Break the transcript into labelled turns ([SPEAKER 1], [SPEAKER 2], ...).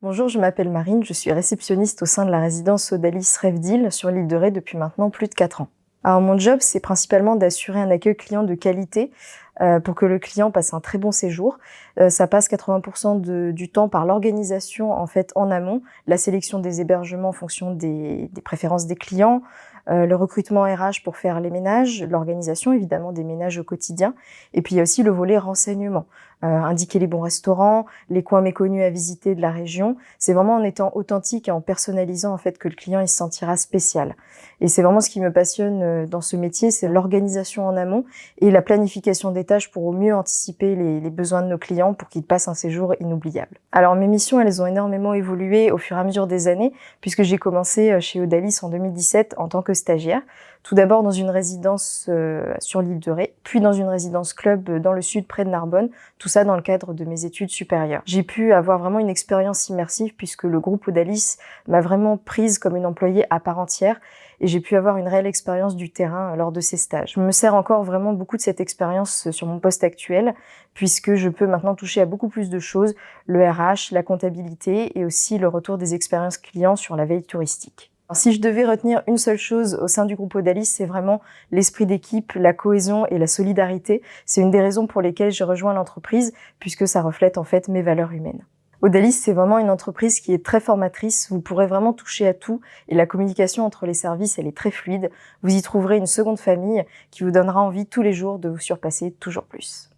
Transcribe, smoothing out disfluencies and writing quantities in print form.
[SPEAKER 1] Bonjour, je m'appelle Marine, je suis réceptionniste au sein de la résidence Odalis Rêve d'Île sur l'île de Ré depuis maintenant plus de 4 ans. Alors mon job, c'est principalement d'assurer un accueil client de qualité pour que le client passe un très bon séjour. Ça passe 80% du temps par l'organisation en fait en amont, la sélection des hébergements en fonction des préférences des clients, le recrutement RH pour faire les ménages, l'organisation évidemment des ménages au quotidien, et puis il y a aussi le volet renseignement. Indiquer les bons restaurants, les coins méconnus à visiter de la région. C'est vraiment en étant authentique et en personnalisant en fait que le client il se sentira spécial. Et c'est vraiment ce qui me passionne dans ce métier, c'est l'organisation en amont et la planification des tâches pour au mieux anticiper les besoins de nos clients pour qu'ils passent un séjour inoubliable. Alors mes missions, elles ont énormément évolué au fur et à mesure des années puisque j'ai commencé chez Odalis en 2017 en tant que stagiaire. Tout d'abord dans une résidence sur l'île de Ré, puis dans une résidence club dans le sud près de Narbonne, tout ça dans le cadre de mes études supérieures. J'ai pu avoir vraiment une expérience immersive puisque le groupe Odalis m'a vraiment prise comme une employée à part entière et j'ai pu avoir une réelle expérience du terrain lors de ces stages. Je me sers encore vraiment beaucoup de cette expérience sur mon poste actuel puisque je peux maintenant toucher à beaucoup plus de choses, le RH, la comptabilité et aussi le retour des expériences clients sur la veille touristique. Alors, si je devais retenir une seule chose au sein du groupe Odalis, c'est vraiment l'esprit d'équipe, la cohésion et la solidarité. C'est une des raisons pour lesquelles je rejoins l'entreprise, puisque ça reflète en fait mes valeurs humaines. Odalis, c'est vraiment une entreprise qui est très formatrice. Vous pourrez vraiment toucher à tout et la communication entre les services, elle est très fluide. Vous y trouverez une seconde famille qui vous donnera envie tous les jours de vous surpasser toujours plus.